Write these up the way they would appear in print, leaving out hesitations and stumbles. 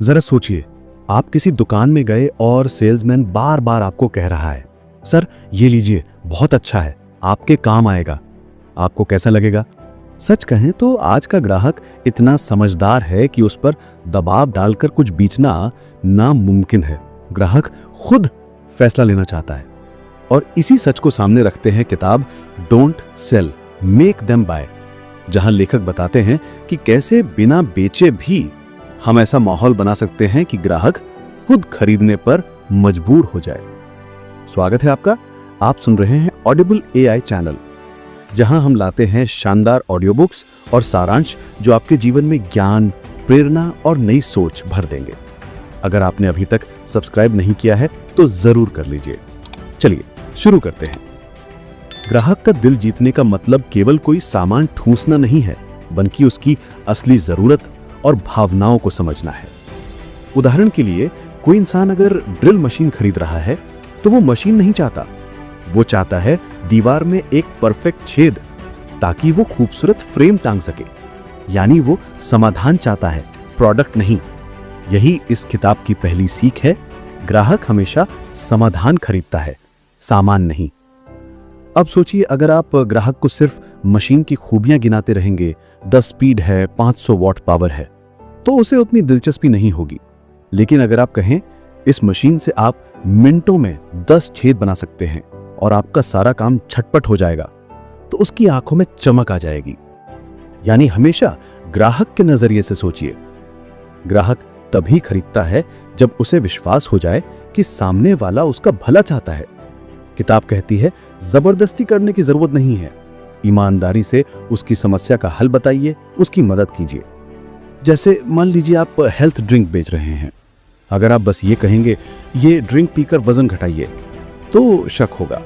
जरा सोचिए, आप किसी दुकान में गए और सेल्समैन बार बार आपको कह रहा है, सर ये लीजिए, बहुत अच्छा है, आपके काम आएगा। आपको कैसा लगेगा? सच कहें तो आज का ग्राहक इतना समझदार है कि उस पर दबाव डालकर कुछ बेचना नामुमकिन है। ग्राहक खुद फैसला लेना चाहता है। और इसी सच को सामने रखते हैं किताब don't sell, make them by, जहां लेखक बताते हैं कि कैसे बिना बेचे भी हम ऐसा माहौल बना सकते हैं कि ग्राहक खुद खरीदने पर मजबूर हो जाए। स्वागत है आपका। आप सुन रहे हैं ऑडिबल एआई चैनल, जहां हम लाते हैं शानदार ऑडियो बुक्स और सारांश जो आपके जीवन में ज्ञान, प्रेरणा और नई सोच भर देंगे। अगर आपने अभी तक सब्सक्राइब नहीं किया है तो जरूर कर लीजिए। चलिए शुरू करते हैं। ग्राहक का दिल जीतने का मतलब केवल कोई सामान ठूंसना नहीं है, बल्कि उसकी असली जरूरत और भावनाओं को समझना है। उदाहरण के लिए, कोई इंसान अगर ड्रिल मशीन खरीद रहा है तो वो मशीन नहीं चाहता, वो चाहता है दीवार में एक परफेक्ट छेद ताकि वो खूबसूरत फ्रेम टांग सके। यानी वो समाधान चाहता है, प्रोडक्ट नहीं। यही इस किताब की पहली सीख है। ग्राहक हमेशा समाधान खरीदता है, सामान नहीं। अब सोचिए, अगर आप ग्राहक को सिर्फ मशीन की खूबियां गिनाते रहेंगे, 10 स्पीड है, 500 वॉट पावर है, तो उसे उतनी दिलचस्पी नहीं होगी। लेकिन अगर आप कहें इस मशीन से आप मिनटों में 10 छेद बना सकते हैं और आपका सारा काम झटपट हो जाएगा, तो उसकी आंखों में चमक आ जाएगी। यानी हमेशा ग्राहक के नजरिए से सोचिए। ग्राहक तभी खरीदता है जब उसे विश्वास हो जाए कि सामने वाला उसका भला चाहता है। किताब कहती है, जबरदस्ती करने की जरूरत नहीं है, ईमानदारी से उसकी समस्या का हल बताइए, उसकी मदद कीजिए। जैसे मान लीजिए आप हेल्थ ड्रिंक बेच रहे हैं। अगर आप बस ये कहेंगे ये ड्रिंक पीकर वजन घटाइए, तो शक होगा।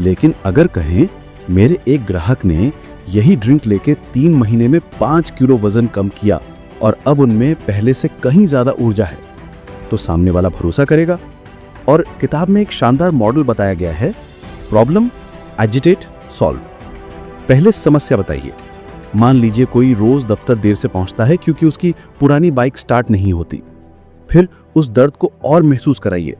लेकिन अगर कहें मेरे एक ग्राहक ने यही ड्रिंक लेके 3 महीने में 5 किलो वजन कम किया और अब उनमें पहले से कहीं ज्यादा ऊर्जा है, तो सामने वाला भरोसा करेगा। और किताब में एक शानदार मॉडल बताया गया है, प्रॉब्लम, एजिटेट, सॉल्व। पहले समस्या बताइए। मान लीजिए कोई रोज दफ्तर देर से पहुंचता है क्योंकि उसकी पुरानी बाइक स्टार्ट नहीं होती। फिर उस दर्द को और महसूस कराइए।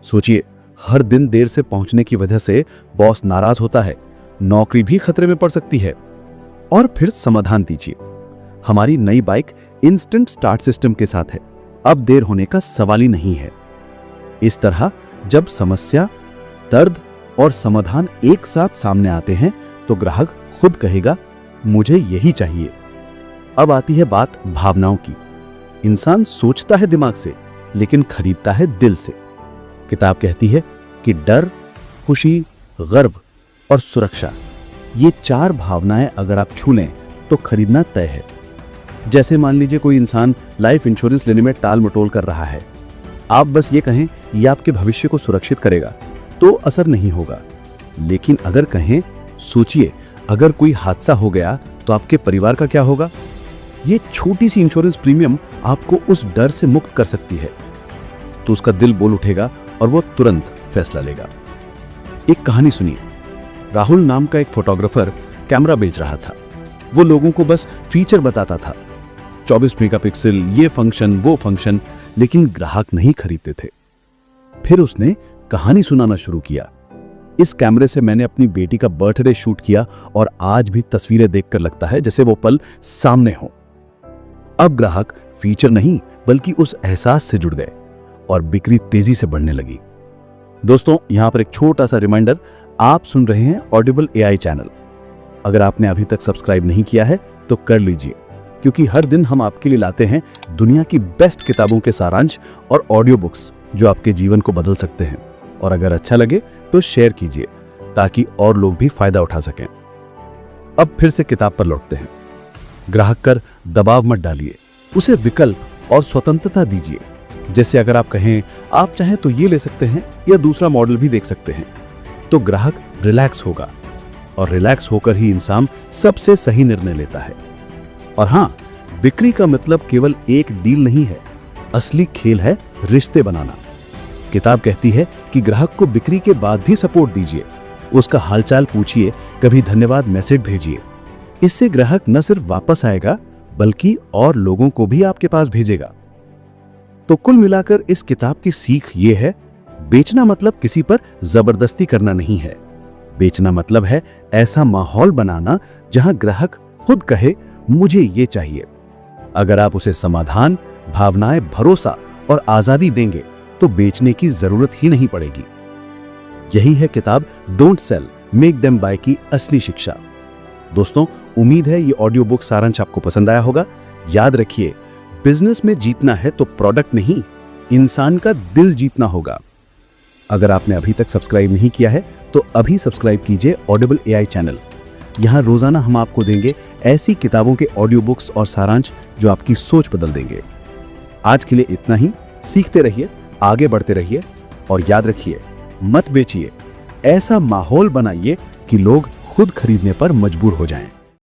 सोचिए, हर दिन देर से पहुंचने की वजह से बॉस नाराज होता है, नौकरी भी खतरे में पड़ सकती है। और फिर समाधान दीजिए। हमारी नई बाइक इंस्टेंट स्टार्ट सिस्टम के साथ है, अब देर होने का सवाल ही नहीं है। इस तरह जब समस्या, दर्द और समाधान एक साथ सामने आते हैं तो ग्राहक खुद कहेगा मुझे यही चाहिए। अब आती है बात भावनाओं की। इंसान सोचता है दिमाग से, लेकिन खरीदता है दिल से। किताब कहती है कि डर, खुशी, गर्व और सुरक्षा, ये 4 भावनाएं अगर आप छू लें तो खरीदना तय है। जैसे मान लीजिए कोई इंसान लाइफ इंश्योरेंस लेने में टाल मटोल कर रहा है। आप बस ये कहें यह आपके भविष्य को सुरक्षित करेगा, तो असर नहीं होगा। लेकिन अगर कहें सोचिए, अगर कोई हादसा हो गया तो आपके परिवार का क्या होगा, ये छोटी सी इंश्योरेंस प्रीमियम आपको उस डर से मुक्त कर सकती है, तो उसका दिल बोल उठेगा और वो तुरंत फैसला लेगा। एक कहानी सुनिए। राहुल नाम का एक फोटोग्राफर कैमरा बेच रहा था। वो लोगों को बस फीचर बताता था, 24 मेगापिक्सल, ये फंक्शन, वो फंक्शन, लेकिन ग्राहक नहीं खरीदते थे। फिर उसने कहानी सुनाना शुरू किया। इस कैमरे से मैंने अपनी बेटी का बर्थडे शूट किया और आज भी तस्वीरें देखकर लगता है जैसे वो पल सामने हो। अब ग्राहक फीचर नहीं बल्कि उस एहसास से जुड़ गए और बिक्री तेजी से बढ़ने लगी। दोस्तों, यहां पर एक छोटा सा रिमाइंडर, आप सुन रहे हैं ऑडिबल एआई चैनल। अगर आपने अभी तक सब्सक्राइब नहीं किया है तो कर लीजिए, क्योंकि हर दिन हम आपके लिए लाते हैं दुनिया की बेस्ट किताबों के सारांश और ऑडियो बुक्स जो आपके जीवन को बदल सकते हैं। और अगर अच्छा लगे तो शेयर कीजिए ताकि और लोग भी फायदा उठा सकें। अब फिर से किताब पर लौटते हैं। ग्राहक पर दबाव मत डालिए, उसे विकल्प और स्वतंत्रता दीजिए। जैसे अगर आप कहें आप चाहें तो ये ले सकते हैं या दूसरा मॉडल भी देख सकते हैं, तो ग्राहक रिलैक्स होगा और रिलैक्स होकर ही इंसान सबसे सही निर्णय लेता है। और हां, बिक्री का मतलब केवल एक डील नहीं है, असली खेल है रिश्ते बनाना। किताब कहती है कि ग्राहक को बिक्री के बाद भी सपोर्ट दीजिए, उसका हालचाल पूछिए, कभी धन्यवाद मैसेज भेजिए। इससे ग्राहक न सिर्फ वापस आएगा बल्कि और लोगों को भी आपके पास भेजेगा। तो कुल मिलाकर इस किताब की सीख ये है, बेचना मतलब किसी पर जबरदस्ती करना नहीं है। बेचना मतलब है ऐसा माहौल बनाना जहां ग्राहक खुद कहे मुझे ये चाहिए। अगर आप उसे समाधान, भावनाएं, भरोसा और आजादी देंगे तो बेचने की जरूरत ही नहीं पड़ेगी। यही है किताब don't sell make them by की असली शिक्षा। दोस्तों, उम्मीद है ये ऑडियो बुक सारांश आपको पसंद आया होगा। याद रखिए, बिजनेस में जीतना है तो प्रोडक्ट नहीं, इंसान का दिल जीतना होगा। अगर आपने अभी तक सब्सक्राइब नहीं किया है तो अभी सब्सक्राइब कीजिए ऑडिबल एआई चैनल। यहाँ रोजाना हम आपको देंगे ऐसी किताबों के ऑडियो बुक्स और सारांश जो आपकी सोच बदल देंगे। आज के लिए इतना ही। सीखते रहिए, आगे बढ़ते रहिए और याद रखिए, मत बेचिए, ऐसा माहौल बनाइए कि लोग खुद खरीदने पर मजबूर हो जाएं।